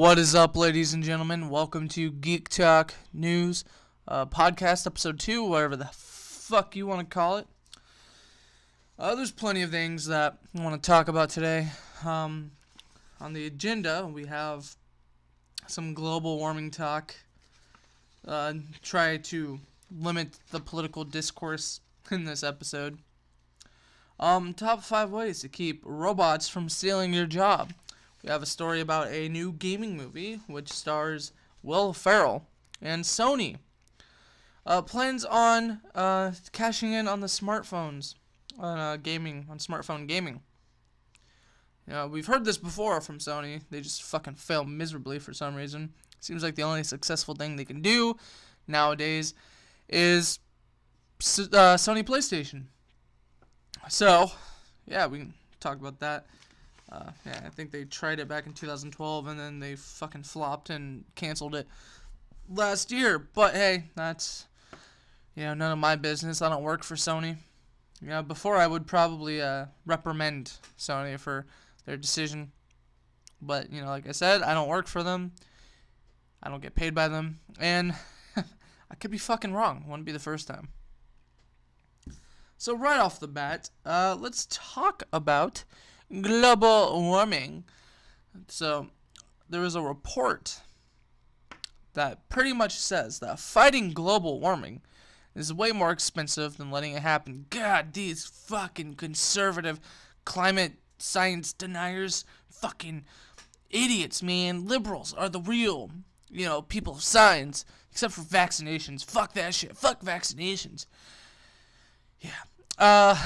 What is up, ladies and gentlemen? Welcome to Geek Talk News, podcast episode 2, whatever the fuck you want to call it. There's plenty of things that I want to talk about today. On the agenda, we have some global warming talk. Try to limit the political discourse in this episode. Top 5 ways to keep robots from stealing your job. We have a story about a new gaming movie which stars Will Ferrell and Sony. Plans on cashing in on the smartphones, on smartphone gaming. We've heard this before from Sony. They just fucking fail miserably for some reason. Seems like the only successful thing they can do nowadays is Sony PlayStation. So, yeah, we can talk about that. I think they tried it back in 2012 and then they fucking flopped and canceled it last year. But hey, that's, none of my business. I don't work for Sony. Before I would probably reprimand Sony for their decision. But, like I said, I don't work for them. I don't get paid by them. And I could be fucking wrong. Wouldn't be the first time. So right off the bat, let's talk about global warming. So there was a report that pretty much says that fighting global warming is way more expensive than letting it happen. God, these fucking conservative climate science deniers, fucking idiots, man. Liberals are the real, people of science, except for vaccinations. Fuck that shit. Fuck vaccinations. Yeah. I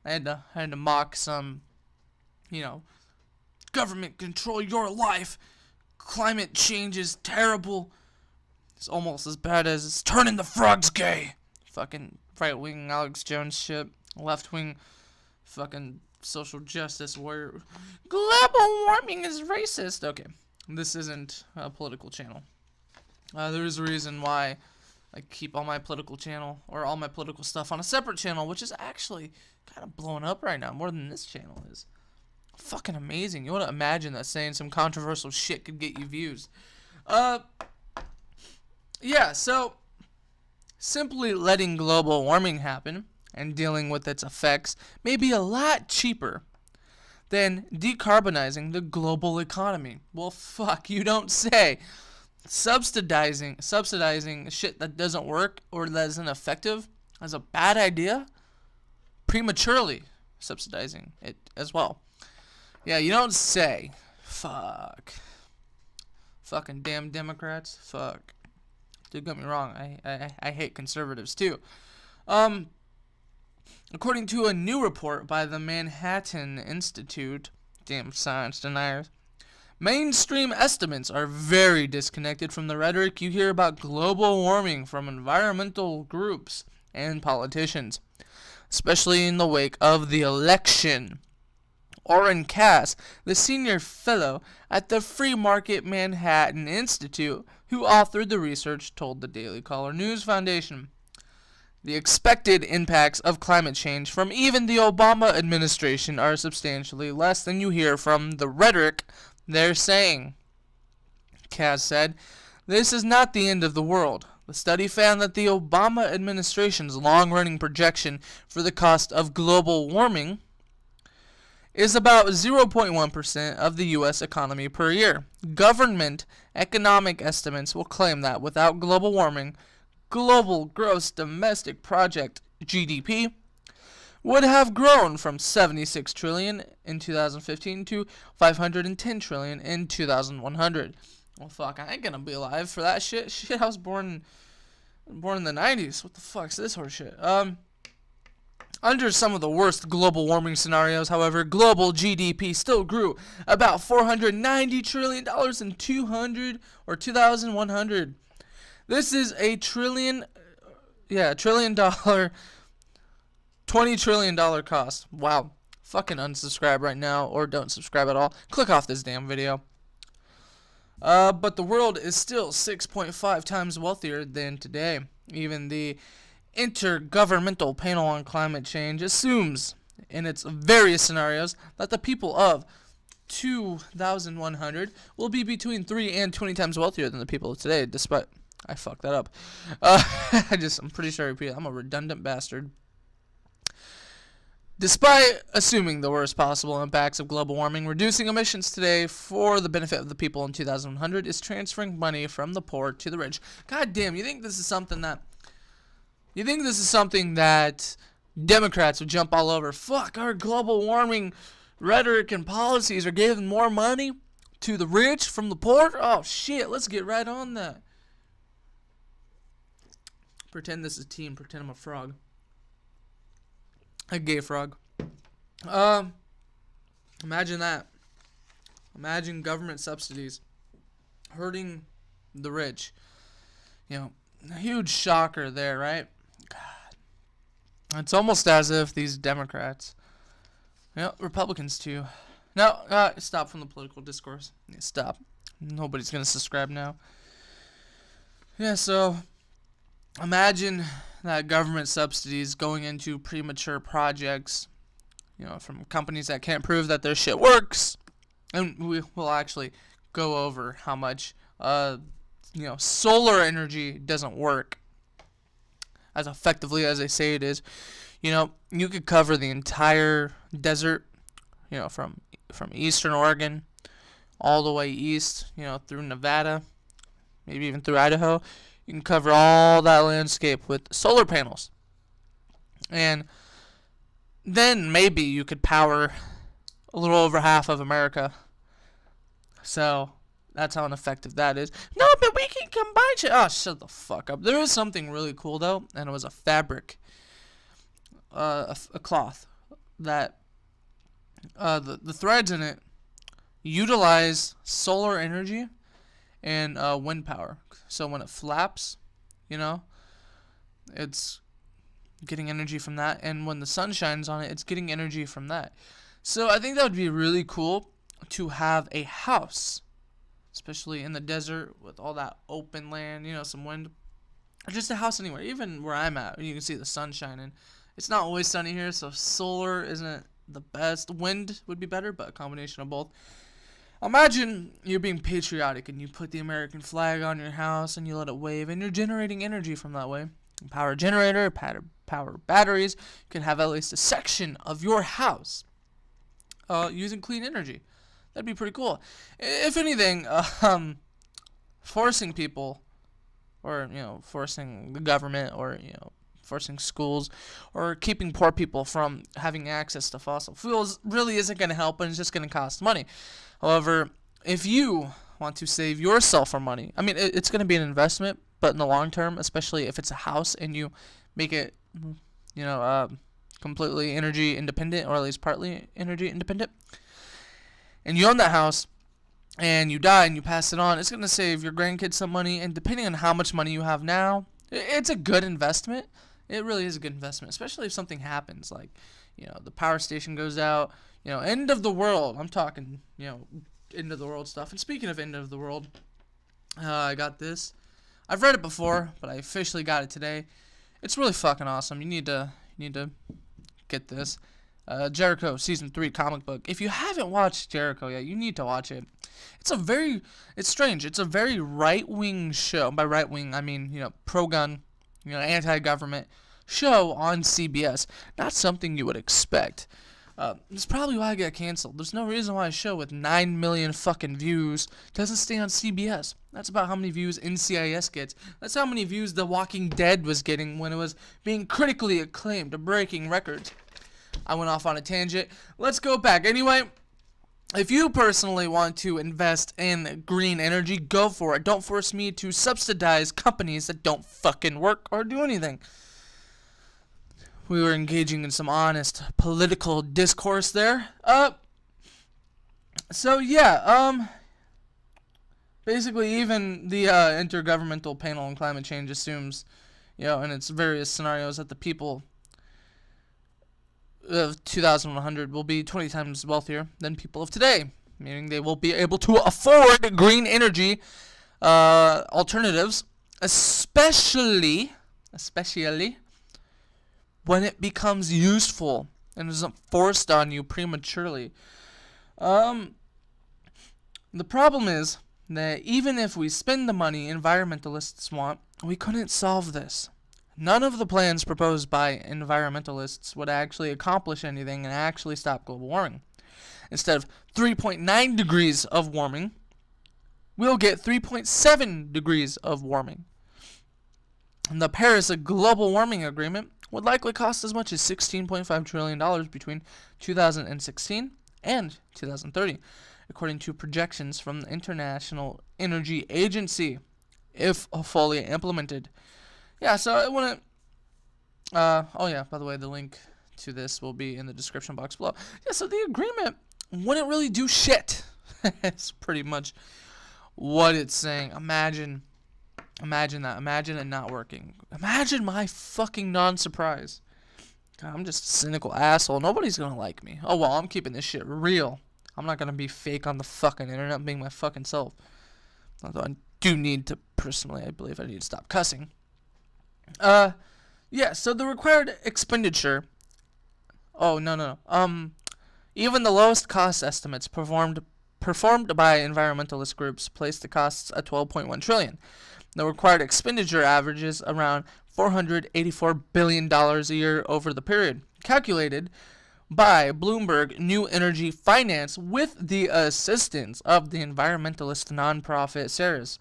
had to mock some, government control your life. Climate change is terrible. It's almost as bad as it's turning the frogs gay. Fucking right-wing Alex Jones shit. Left-wing fucking social justice warrior. Global warming is racist. Okay, this isn't a political channel. There is a reason why I keep all my political channel, or all my political stuff on a separate channel, which is actually kind of blowing up right now, more than this channel is. Fucking amazing. You want to imagine that saying some controversial shit could get you views. So simply letting global warming happen and dealing with its effects may be a lot cheaper than decarbonizing the global economy. Well, fuck, you don't say. Subsidizing shit that doesn't work or that isn't effective is a bad idea. Prematurely subsidizing it as well. Yeah, you don't say. Fuck. Fucking damn Democrats. Fuck. Don't get me wrong. I hate conservatives too. According to a new report by the Manhattan Institute, damn science deniers, mainstream estimates are very disconnected from the rhetoric you hear about global warming from environmental groups and politicians, especially in the wake of the election. Oren Cass, the senior fellow at the Free Market Manhattan Institute, who authored the research, told the Daily Caller News Foundation, the expected impacts of climate change from even the Obama administration are substantially less than you hear from the rhetoric they're saying. Cass said, this is not the end of the world. The study found that the Obama administration's long-running projection for the cost of global warming is about 0.1% of the U.S. economy per year. Government economic estimates will claim that without global warming, global gross domestic product GDP would have grown from $76 trillion in 2015 to $510 trillion in 2100. Well, fuck, I ain't gonna be alive for that shit. Shit, I was born in the 90s. What the fuck's this horse shit? Under some of the worst global warming scenarios, however, global GDP still grew about $490 trillion in 2100. This is a $20 trillion cost. Wow. Fucking unsubscribe right now, or don't subscribe at all. Click off this damn video. But the world is still 6.5 times wealthier than today. Even the Intergovernmental Panel on Climate Change assumes in its various scenarios that the people of 2100 will be between 3 and 20 times wealthier than the people of today, despite... I fucked that up. I'm pretty sure I repeated. I'm a redundant bastard. Despite assuming the worst possible impacts of global warming, reducing emissions today for the benefit of the people in 2100 is transferring money from the poor to the rich. God damn, you think this is something that Democrats would jump all over? Fuck, our global warming rhetoric and policies are giving more money to the rich from the poor? Oh shit, let's get right on that. Pretend this is a team. Pretend I'm a frog. A gay frog. Imagine that. Imagine government subsidies hurting the rich. You know, a huge shocker there, right? God. It's almost as if these Democrats, Republicans too. No, stop from the political discourse. Yeah, stop. Nobody's gonna subscribe now. Yeah, so imagine that government subsidies going into premature projects, from companies that can't prove that their shit works. And we will actually go over how much, solar energy doesn't work as effectively as they say it is. You could cover the entire desert, from eastern Oregon all the way east, through Nevada, maybe even through Idaho. You can cover all that landscape with solar panels. And then maybe you could power a little over half of America. So that's how ineffective that is. No, but we can combine shit. Oh, shut the fuck up. There is something really cool, though, and it was a fabric, a cloth, that the threads in it utilize solar energy and wind power. So when it flaps, it's getting energy from that, and when the sun shines on it, it's getting energy from that. So I think that would be really cool to have a house, especially in the desert with all that open land, some wind, or just a house anywhere, even where I'm at, you can see the sun shining. It's not always sunny here, so solar isn't the best. Wind would be better, but a combination of both. Imagine you're being patriotic and you put the American flag on your house and you let it wave, and you're generating energy from that way. Power a generator, power batteries. You can have at least a section of your house using clean energy. That'd be pretty cool. If anything, forcing people, or forcing the government, or forcing schools, or keeping poor people from having access to fossil fuels really isn't going to help, and it's just going to cost money. However, if you want to save yourself from money, I mean, it's going to be an investment, but in the long term, especially if it's a house and you make it, completely energy independent, or at least partly energy independent, and you own that house, and you die and you pass it on, it's going to save your grandkids some money, and depending on how much money you have now, it's a good investment. It really is a good investment, especially if something happens, like, the power station goes out, end of the world. I'm talking, end of the world stuff. And speaking of end of the world, I got this. I've read it before, but I officially got it today. It's really fucking awesome. You need to get this. Jericho Season 3 comic book. If you haven't watched Jericho yet, you need to watch it. It's strange. It's a very right-wing show. By right-wing, I mean, pro-gun, anti-government show on CBS. Not something you would expect. It's probably why I got canceled. There's no reason why a show with 9 million fucking views doesn't stay on CBS. That's about how many views NCIS gets. That's how many views The Walking Dead was getting when it was being critically acclaimed, breaking records. I went off on a tangent. Let's go back. Anyway, if you personally want to invest in green energy, go for it. Don't force me to subsidize companies that don't fucking work or do anything. We were engaging in some honest political discourse there. Basically, even the Intergovernmental Panel on Climate Change assumes, in its various scenarios, that the people of 2100 will be 20 times wealthier than people of today, meaning they will be able to afford green energy alternatives, especially when it becomes useful and isn't forced on you prematurely. The problem is that even if we spend the money environmentalists want, we couldn't solve this. None of the plans proposed by environmentalists would actually accomplish anything and actually stop global warming. Instead of 3.9 degrees of warming, we'll get 3.7 degrees of warming. And the Paris Global Warming Agreement would likely cost as much as $16.5 trillion between 2016 and 2030, according to projections from the International Energy Agency, if fully implemented. Yeah, so it wouldn't... oh yeah, by the way, the link to this will be in the description box below. Yeah, so the agreement wouldn't really do shit. It's pretty much what it's saying. Imagine that. Imagine it not working. Imagine my fucking non-surprise. God, I'm just a cynical asshole. Nobody's gonna like me. Oh well, I'm keeping this shit real. I'm not gonna be fake on the fucking internet, being my fucking self. Although I do need to, personally, I believe I need to stop cussing. Yeah, so the required expenditure... Oh, no. Even the lowest cost estimates performed by environmentalist groups placed the costs at $12.1 trillion. The required expenditure averages around $484 billion a year over the period, calculated by Bloomberg New Energy Finance with the assistance of the environmentalist nonprofit Ceres.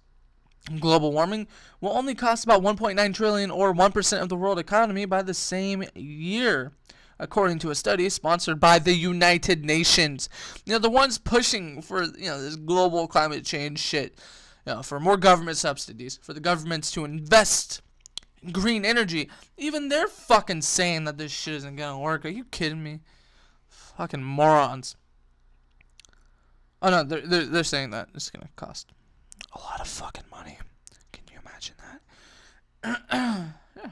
Global warming will only cost about $1.9 trillion or 1% of the world economy by the same year, according to a study sponsored by the United Nations. You know, the ones pushing for, this global climate change shit, for more government subsidies, for the governments to invest in green energy. Even they're fucking saying that this shit isn't gonna work. Are you kidding me? Fucking morons. Oh no, they're saying that it's gonna cost a lot of fucking money. Can you imagine that? Yeah.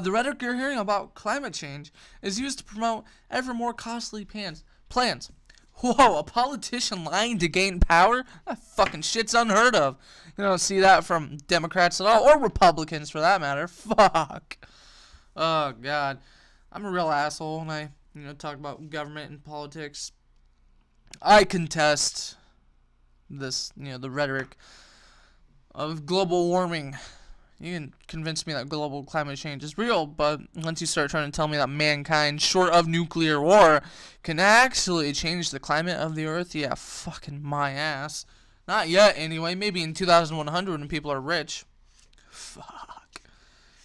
The rhetoric you're hearing about climate change is used to promote ever more costly plans. Whoa, a politician lying to gain power? That fucking shit's unheard of. You don't see that from Democrats at all, or Republicans for that matter. Fuck. Oh, God. I'm a real asshole when I, talk about government and politics. I contest this, the rhetoric of global warming. You can convince me that global climate change is real, but once you start trying to tell me that mankind, short of nuclear war, can actually change the climate of the earth, yeah, fucking my ass. Not yet, anyway. Maybe in 2100 when people are rich. Fuck.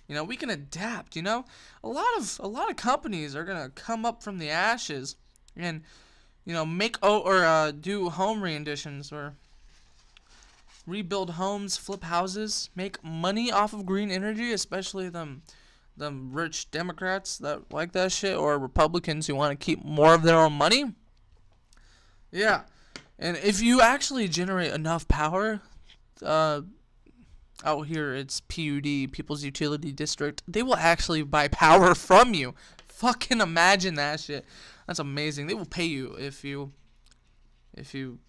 We can adapt, A lot of companies are gonna come up from the ashes and, make do home renditions or rebuild homes, flip houses, make money off of green energy, especially them rich Democrats that like that shit, or Republicans who want to keep more of their own money. Yeah. And if you actually generate enough power, out here it's PUD, People's Utility District, they will actually buy power from you. Fucking imagine that shit. That's amazing. They will pay you if you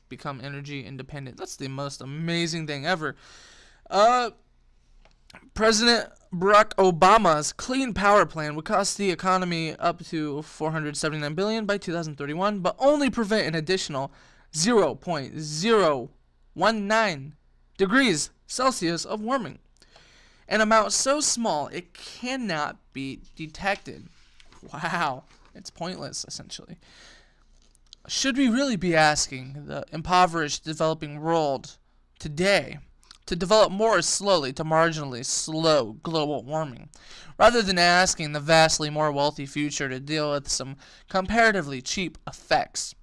become energy independent. That's the most amazing thing ever. President Barack Obama's clean power plan would cost the economy up to $479 billion by 2031, but only prevent an additional 0.019 degrees Celsius of warming, an amount so small it cannot be detected. Wow, it's pointless, essentially. Should we really be asking the impoverished developing world today to develop more slowly to marginally slow global warming, rather than asking the vastly more wealthy future to deal with some comparatively cheap effects?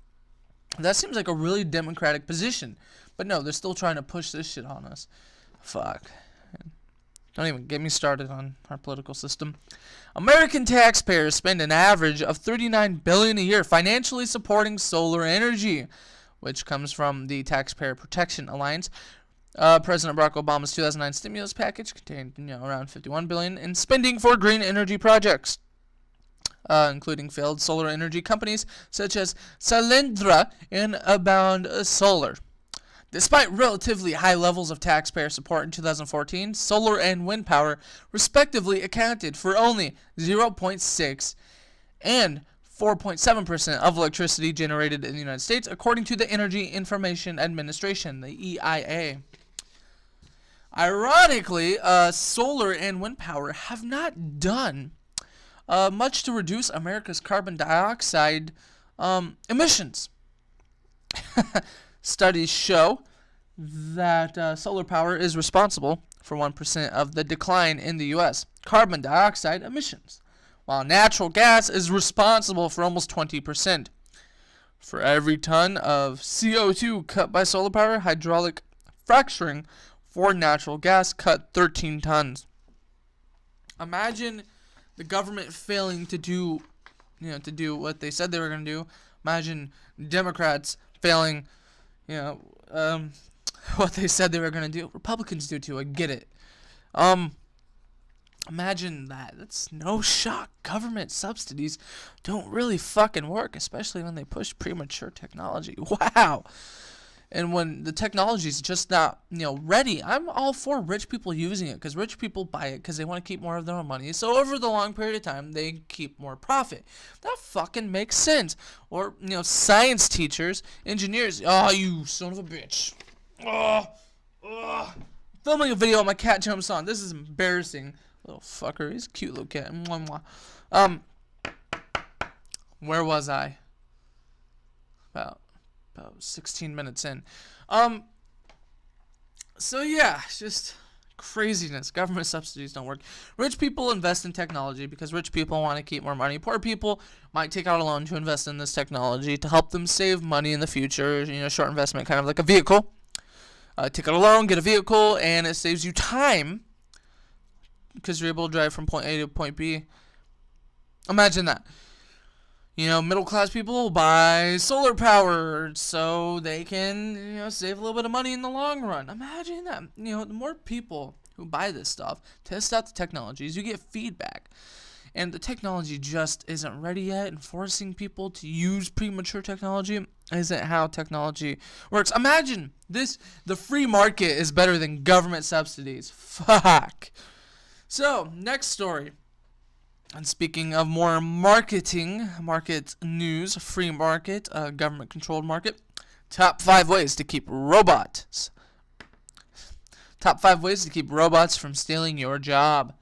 That seems like a really democratic position, but no, they're still trying to push this shit on us. Fuck. Don't even get me started on our political system. American taxpayers spend an average of $39 billion a year financially supporting solar energy, which comes from the Taxpayer Protection Alliance. President Barack Obama's 2009 stimulus package contained around $51 billion in spending for green energy projects, including failed solar energy companies such as Solyndra and Abound Solar. Despite relatively high levels of taxpayer support in 2014, solar and wind power respectively accounted for only 0.6 and 4.7% of electricity generated in the United States, according to the Energy Information Administration, the EIA. Ironically, solar and wind power have not done much to reduce America's carbon dioxide emissions. Studies show that solar power is responsible for 1% of the decline in the U.S. carbon dioxide emissions, while natural gas is responsible for almost 20%. For every ton of CO2 cut by solar power, hydraulic fracturing for natural gas cut 13 tons. Imagine the government failing to do what they said they were going to do. Imagine Democrats failing, what they said they were going to do. Republicans do too. I get it. Imagine that. That's no shock. Government subsidies don't really fucking work, especially when they push premature technology. Wow. And when the technology is just not, ready, I'm all for rich people using it, because rich people buy it because they want to keep more of their own money. So over the long period of time, they keep more profit. That fucking makes sense. Or, science teachers, engineers. Oh, you son of a bitch. Filming a video, my cat jumps on. This is embarrassing. Little fucker. He's a cute little cat. Mwah, mwah. Where was I? About 16 minutes in. So yeah, just craziness. Government subsidies don't work. Rich people invest in technology because rich people want to keep more money. Poor people might take out a loan to invest in this technology to help them save money in the future. Short investment, kind of like a vehicle. Take out a loan, get a vehicle, and it saves you time because you're able to drive from point A to point B. Imagine that. Middle class people buy solar power so they can, save a little bit of money in the long run. Imagine that. The more people who buy this stuff, test out the technologies, you get feedback. And the technology just isn't ready yet, and forcing people to use premature technology isn't how technology works. Imagine this, the free market is better than government subsidies. Fuck. So, next story. And speaking of more marketing, market news, free market, government-controlled market, top 5 ways to keep robots. Top 5 ways to keep robots from stealing your job.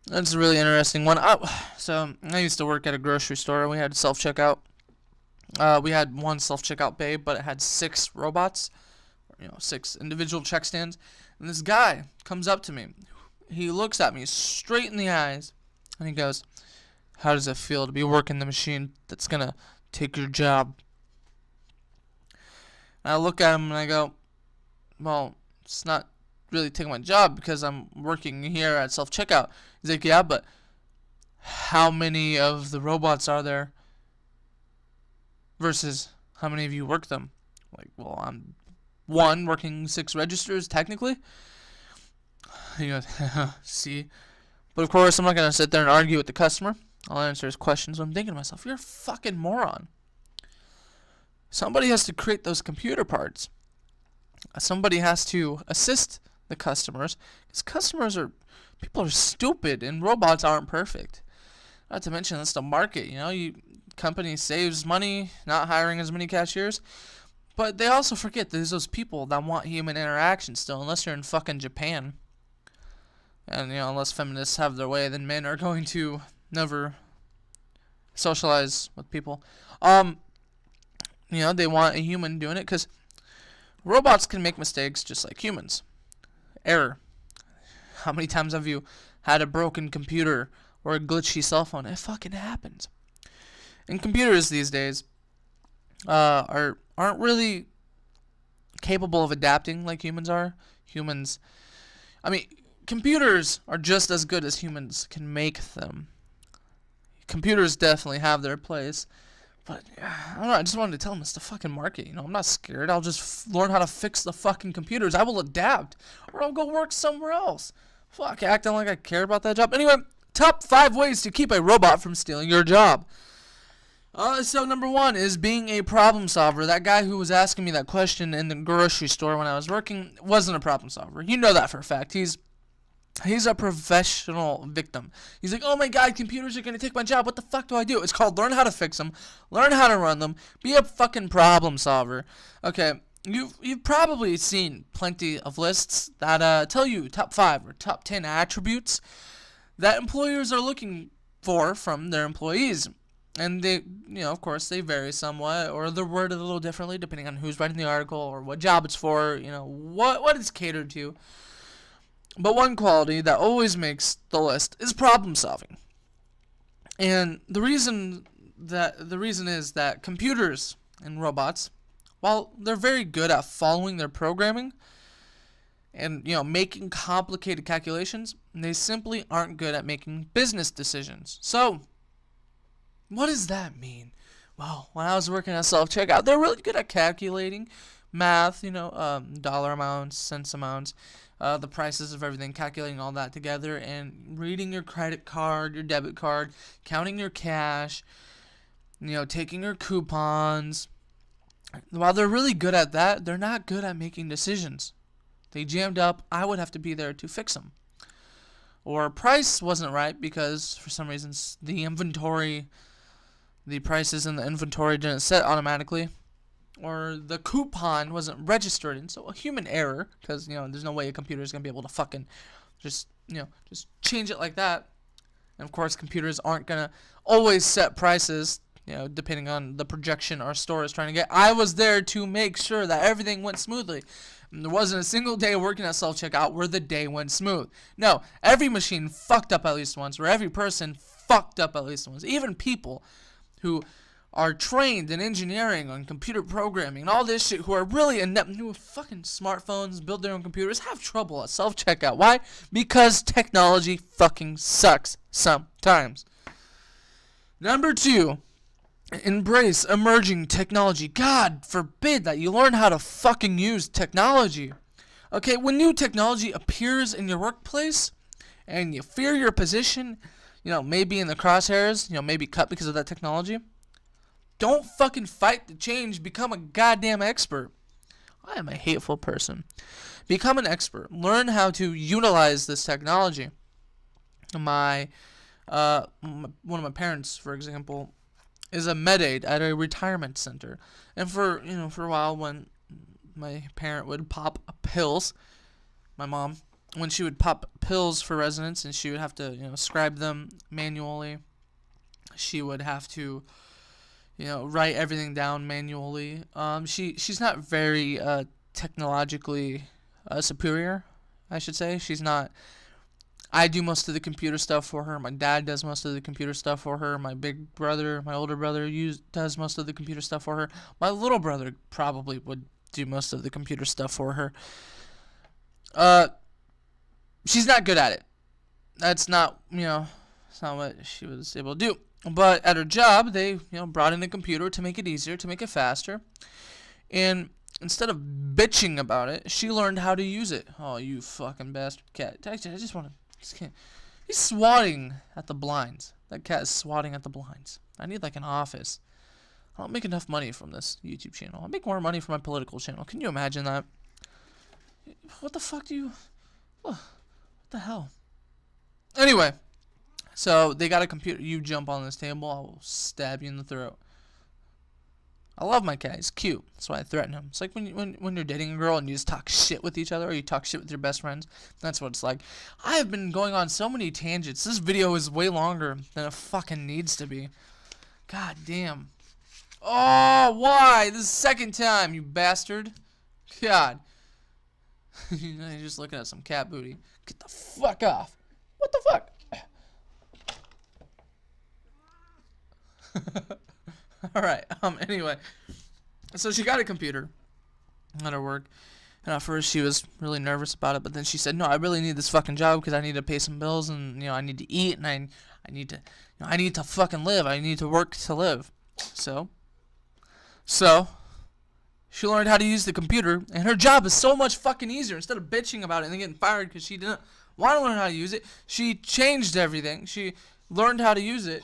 That's a really interesting one. So I used to work at a grocery store, and we had self-checkout. We had one self-checkout bay, but it had 6 robots, 6 individual check stands. And this guy comes up to me. He looks at me straight in the eyes. And he goes, "How does it feel to be working the machine that's going to take your job?" And I look at him and I go, "Well, it's not really taking my job because I'm working here at self-checkout." He's like, "Yeah, but how many of the robots are there versus how many of you work them?" Like, well, I'm one working 6 registers technically. He goes, "See?" But of course, I'm not going to sit there and argue with the customer. I'll answer his questions. I'm thinking to myself, you're a fucking moron. Somebody has to create those computer parts. Somebody has to assist the customers. Because people are stupid and robots aren't perfect. Not to mention, that's the market. Company saves money not hiring as many cashiers. But they also forget there's those people that want human interaction still, unless you're in fucking Japan. And, unless feminists have their way, then men are going to never socialize with people. They want a human doing it because robots can make mistakes just like humans. Error. How many times have you had a broken computer or a glitchy cell phone? It fucking happens. And computers these days aren't really capable of adapting like humans are. Computers are just as good as humans can make them. Computers definitely have their place. But, I don't know, I just wanted to tell them it's the fucking market. I'm not scared. I'll just learn how to fix the fucking computers. I will adapt. Or I'll go work somewhere else. Fuck, acting like I care about that job. Anyway, top 5 ways to keep a robot from stealing your job. So number 1 is being a problem solver. That guy who was asking me that question in the grocery store when I was working wasn't a problem solver. You know that for a fact. He's He's a professional victim. He's like, oh my god, computers are going to take my job. What the fuck do I do? It's called learn how to fix them, learn how to run them, be a fucking problem solver. Okay, you've probably seen plenty of lists that tell you top 5 or top 10 attributes that employers are looking for from their employees. And they, of course, they vary somewhat, or they're worded a little differently depending on who's writing the article or what job it's for, what it's catered to. But one quality that always makes the list is problem solving. And the reason is that computers and robots, while they're very good at following their programming and making complicated calculations, they simply aren't good at making business decisions. So, what does that mean? Well, when I was working at self-checkout, they're really good at calculating math, dollar amounts, cents amounts, the prices of everything, calculating all that together, and reading your credit card, your debit card, counting your cash, taking your coupons. While they're really good at that, they're not good at making decisions. They jammed up, I would have to be there to fix them. Or price wasn't right because for some reasons the prices in the inventory didn't set automatically. Or the coupon wasn't registered, and so a human error, because there's no way a computer is gonna be able to fucking just change it like that. And of course, computers aren't gonna always set prices, depending on the projection our store is trying to get. I was there to make sure that everything went smoothly. And there wasn't a single day working at self-checkout where the day went smooth. No, every machine fucked up at least once, or every person fucked up at least once. Even people who are trained in engineering and computer programming and all this shit, who are really inept, who have fucking smartphones, build their own computers, have trouble at self-checkout. Why? Because technology fucking sucks sometimes. Number 2, embrace emerging technology. God forbid that you learn how to fucking use technology. Okay, when new technology appears in your workplace and you fear your position, maybe in the crosshairs, maybe cut because of that technology, don't fucking fight the change. Become a goddamn expert. I am a hateful person. Become an expert. Learn how to utilize this technology. One of my parents, for example, is a med aid at a retirement center. And for a while, when my parent would pop pills, my mom, when she would pop pills for residents and she would have to scribe them manually, she would have to write everything down manually. She's not very technologically superior, I should say. She's not. I do most of the computer stuff for her. My dad does most of the computer stuff for her. My older brother does most of the computer stuff for her. My little brother probably would do most of the computer stuff for her. She's not good at it. That's not, it's not what she was able to do. But at her job, they, brought in a computer to make it easier, to make it faster. And instead of bitching about it, she learned how to use it. Oh, you fucking bastard cat. I just want to... He's swatting at the blinds. That cat is swatting at the blinds. I need, an office. I don't make enough money from this YouTube channel. I make more money from my political channel. Can you imagine that? What the fuck do you... What the hell? Anyway... So, they got a computer. You jump on this table, I will stab you in the throat. I love my cat. He's cute. That's why I threaten him. It's like when you're dating a girl and you just talk shit with each other, or you talk shit with your best friends. That's what it's like. I have been going on so many tangents. This video is way longer than it fucking needs to be. God damn. Oh, why? This is the second time, you bastard. God. You're just looking at some cat booty. Get the fuck off. What the fuck? Alright, anyway. So she got a computer at her work. And at first she was really nervous about it, but then she said, no, I really need this fucking job because I need to pay some bills and, I need to eat and I need to, I need to fucking live. I need to work to live. So she learned how to use the computer, and her job is so much fucking easier. Instead of bitching about it and then getting fired because she didn't want to learn how to use it, she changed everything. She learned how to use it.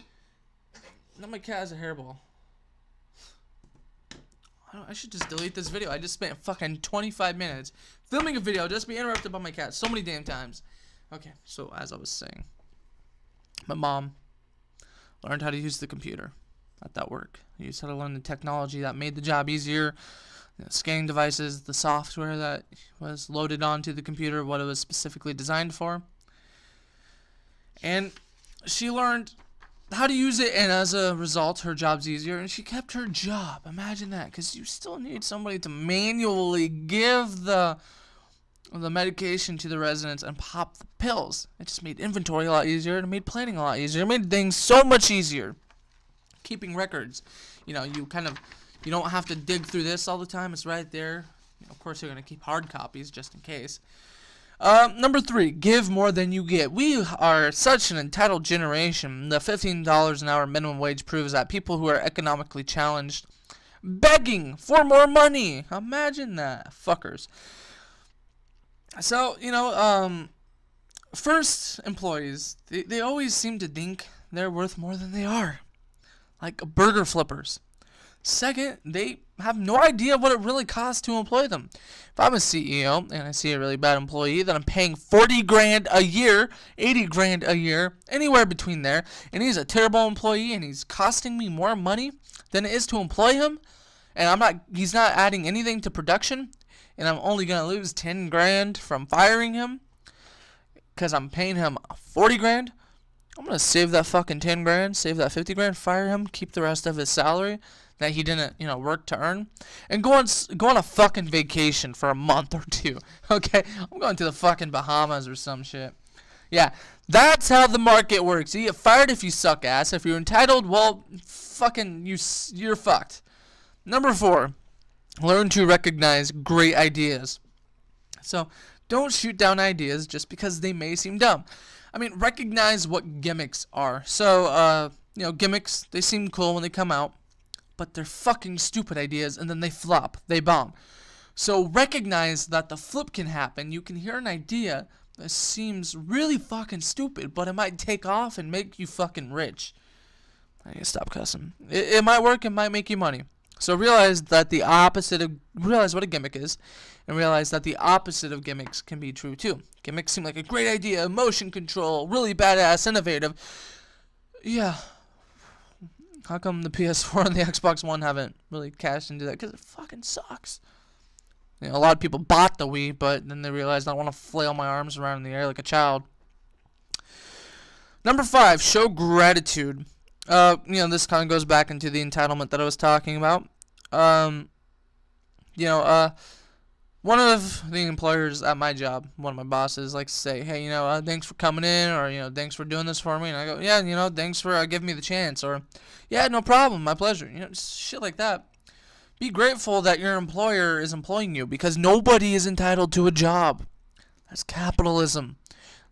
Now my cat has a hairball. I should just delete this video. I just spent fucking 25 minutes filming a video just be interrupted by my cat so many damn times. Okay, so as I was saying, my mom learned how to use the computer at that work. I used how to learn the technology that made the job easier, scanning devices, the software that was loaded onto the computer, what it was specifically designed for. And she learned how to use it, and as a result, her job's easier, and she kept her job. Imagine that, because you still need somebody to manually give the medication to the residents and pop the pills. It just made inventory a lot easier, and it made planning a lot easier. It made things so much easier. Keeping records, you don't have to dig through this all the time. It's right there. Of course, you're going to keep hard copies just in case. Number 3, give more than you get. We are such an entitled generation. The $15 an hour minimum wage proves that people who are economically challenged, begging for more money. Imagine that, fuckers. So, first, employees, they always seem to think they're worth more than they are. Like burger flippers. Second, they have no idea what it really costs to employ them. If I'm a CEO and I see a really bad employee that I'm paying $40,000 a year, $80,000 a year, anywhere between there, and he's a terrible employee and he's costing me more money than it is to employ him, and he's not adding anything to production, and I'm only gonna lose $10,000 from firing him because I'm paying him $40,000. I'm gonna save that fucking $10,000, save that $50,000, fire him, keep the rest of his salary that he didn't, work to earn, and go on a fucking vacation for a month or 2. Okay, I'm going to the fucking Bahamas or some shit. Yeah, that's how the market works. You get fired if you suck ass. If you're entitled, well, fucking you're fucked. Number 4, learn to recognize great ideas. So don't shoot down ideas just because they may seem dumb. Recognize what gimmicks are. So, gimmicks, they seem cool when they come out, but they're fucking stupid ideas, and then they flop. They bomb. So recognize that the flip can happen. You can hear an idea that seems really fucking stupid, but it might take off and make you fucking rich. I need to stop cussing. It might work. It might make you money. So realize what a gimmick is, and realize that the opposite of gimmicks can be true too. Gimmicks seem like a great idea, motion control, really badass, innovative. Yeah. How come the PS4 and the Xbox One haven't really cashed into that? Because it fucking sucks. A lot of people bought the Wii, but then they realized I want to flail my arms around in the air like a child. Number 5, show gratitude. This kind of goes back into the entitlement that I was talking about. One of the employers at my job, one of my bosses, likes to say, hey, thanks for coming in, or, thanks for doing this for me. And I go, yeah, thanks for giving me the chance. Or, yeah, no problem, my pleasure. Just shit like that. Be grateful that your employer is employing you, because nobody is entitled to a job. That's capitalism.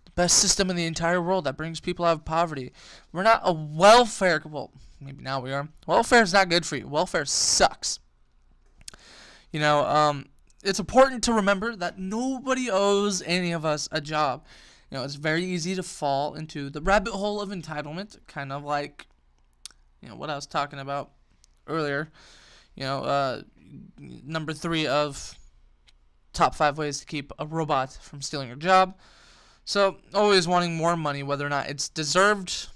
The best system in the entire world that brings people out of poverty. We're not a welfare, well, maybe now we are. Welfare is not good for you. Welfare sucks. It's important to remember that nobody owes any of us a job. It's very easy to fall into the rabbit hole of entitlement, kind of like, what I was talking about earlier. Number 3 of top 5 ways to keep a robot from stealing your job. So, always wanting more money, whether or not it's deserved,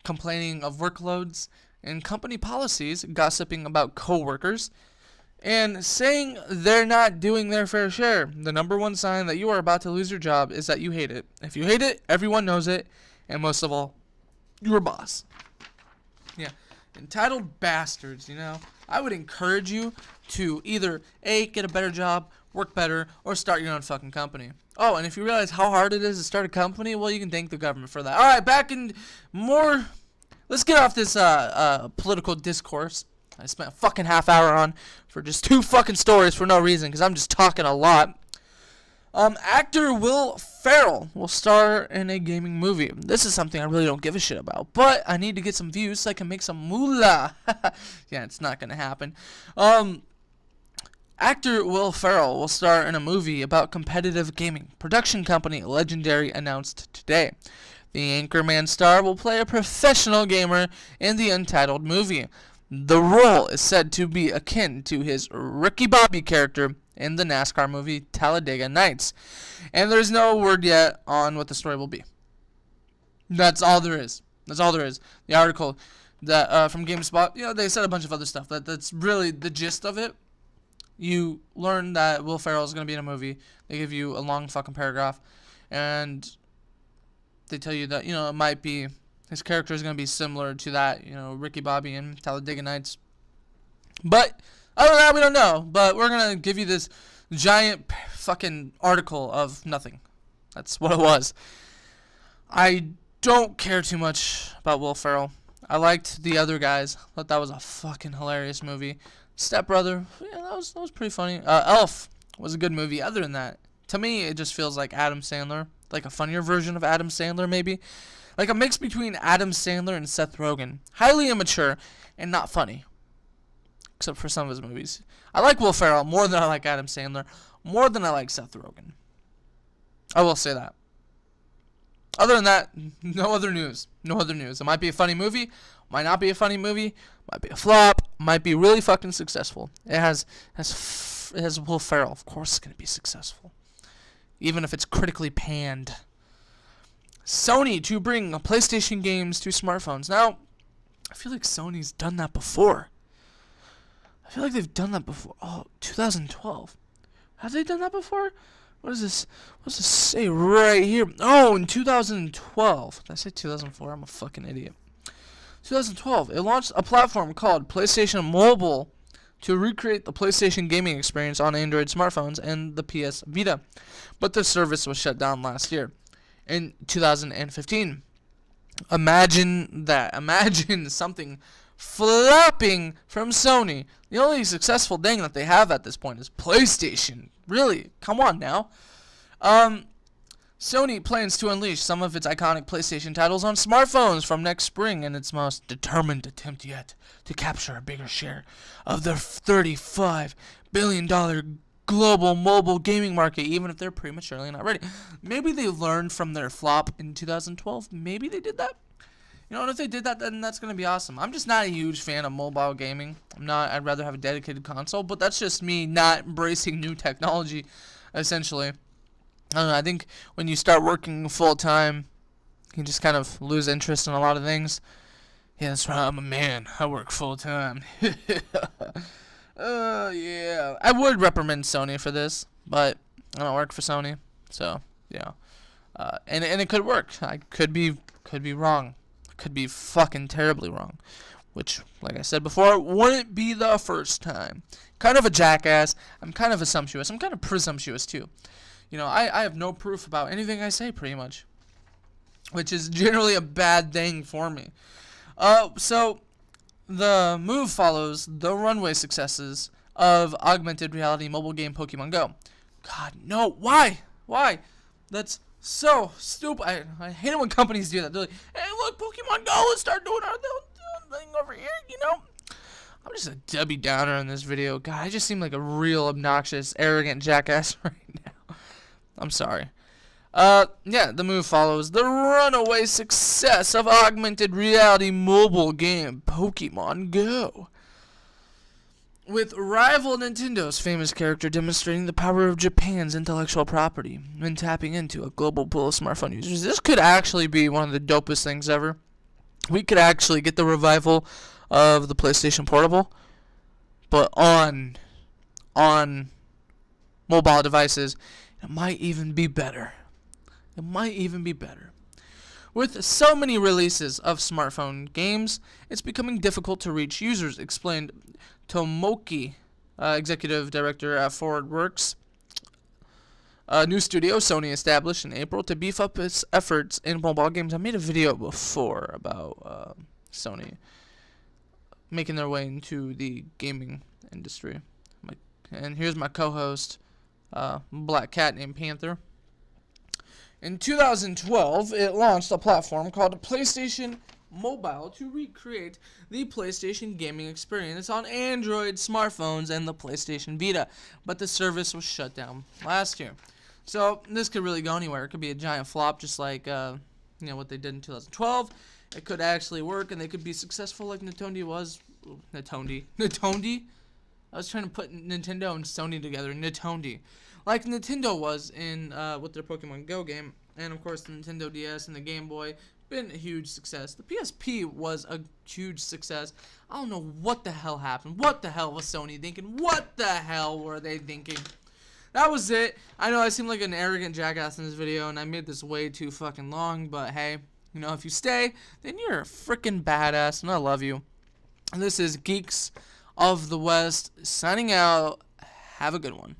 complaining of workloads and company policies, gossiping about coworkers, and saying they're not doing their fair share. The number 1 sign that you are about to lose your job is that you hate it. If you hate it, everyone knows it, and most of all, your boss. Yeah, entitled bastards, I would encourage you to either A, get a better job, work better, or start your own fucking company. Oh, and if you realize how hard it is to start a company, well, you can thank the government for that. All right, back in more. Let's get off this political discourse I spent a fucking half hour on for just 2 fucking stories for no reason, because I'm just talking a lot. Actor Will Ferrell will star in a gaming movie. This is something I really don't give a shit about, but I need to get some views so I can make some moolah. Yeah, it's not gonna happen. Actor Will Ferrell will star in a movie about competitive gaming. Production company Legendary announced today. The Anchorman star will play a professional gamer in the untitled movie. The role is said to be akin to his Ricky Bobby character in the NASCAR movie Talladega Nights. And there's no word yet on what the story will be. That's all there is. That's all there is. The article that from GameSpot, they said a bunch of other stuff. That's really the gist of it. You learn that Will Ferrell is going to be in a movie. They give you a long fucking paragraph. And they tell you that, it might be, his character is going to be similar to that, Ricky Bobby in Talladega Nights. But other than that, we don't know. But we're going to give you this giant fucking article of nothing. That's what it was. I don't care too much about Will Ferrell. I liked the other guys. Thought that was a fucking hilarious movie. Step Brother, that was pretty funny. Elf was a good movie. Other than that, to me, it just feels like Adam Sandler, like a funnier version of Adam Sandler, maybe, like a mix between Adam Sandler and Seth Rogen. Highly immature and not funny, except for some of his movies. I like Will Ferrell more than I like Adam Sandler, more than I like Seth Rogen. I will say that. Other than that, no other news. No other news. It might be a funny movie, might not be a funny movie, might be a flop, might be really fucking successful. It has Will Ferrell. Of course it's going to be successful. Even if it's critically panned. Sony to bring PlayStation games to smartphones. Now, I feel like Sony's done that before. I feel like they've done that before. Oh, 2012. Have they done that before? What does this say right here? Oh, in 2012. Did I say 2004? I'm a fucking idiot. 2012. It launched a platform called PlayStation Mobile to recreate the PlayStation gaming experience on Android smartphones and the PS Vita. But the service was shut down last year, in 2015. Imagine that. Imagine something flopping from Sony. The only successful thing that they have at this point is PlayStation. Really? Come on now. Sony plans to unleash some of its iconic PlayStation titles on smartphones from next spring in its most determined attempt yet to capture a bigger share of the $35 billion global mobile gaming market, even if they're prematurely not ready. Maybe they learned from their flop in 2012. Maybe they did that. And if they did that, then that's going to be awesome. I'm just not a huge fan of mobile gaming. I'd rather have a dedicated console, but that's just me not embracing new technology, essentially. I don't know, I think when you start working full-time, you can just kind of lose interest in a lot of things. Yeah, that's right, I'm a man. I work full-time. Yeah. I would reprimand Sony for this, but I don't work for Sony, so, yeah. And it could work. I could be wrong. Could be fucking terribly wrong, which, like I said before, wouldn't be the first time. Kind of a jackass. I'm kind of assumptuous. I'm kind of presumptuous too. I have no proof about anything I say, pretty much, which is generally a bad thing for me. So the move follows the runway successes of augmented reality mobile game Pokemon Go. God, no, why? That's so stupid. I hate it when companies do that. They're like, hey, look, Pokemon Go, let's start doing our thing over here, I'm just a Debbie Downer in this video. God, I just seem like a real obnoxious, arrogant jackass right now. I'm sorry. The move follows the runaway success of augmented reality mobile game Pokemon Go, with rival Nintendo's famous character demonstrating the power of Japan's intellectual property and tapping into a global pool of smartphone users. This could actually be one of the dopest things ever. We could actually get the revival of the PlayStation Portable, but on mobile devices. It might even be better. With so many releases of smartphone games, it's becoming difficult to reach users, explained Tomoki, executive director at ForwardWorks, a new studio Sony established in April to beef up its efforts in mobile games. I made a video before about Sony making their way into the gaming industry. And here's my co-host, Black Cat named Panther. In 2012, it launched a platform called PlayStation Mobile to recreate the PlayStation gaming experience on Android smartphones and the PlayStation Vita, but the service was shut down last year. So this could really go anywhere. It could be a giant flop, just like what they did in 2012. It could actually work, and they could be successful like Nintendo was. Nintendo. I was trying to put Nintendo and Sony together, Nitondi, like Nintendo was in with their Pokemon Go game, and of course the Nintendo DS and the Game Boy been a huge success. The PSP was a huge success. I don't know what the hell happened. What the hell was Sony thinking? What the hell were they thinking? That was it. I know I seem like an arrogant jackass in this video, and I made this way too fucking long, but hey, you know, if you stay, then you're a freaking badass, and I love you. And this is Geeks of the West signing out. Have a good one.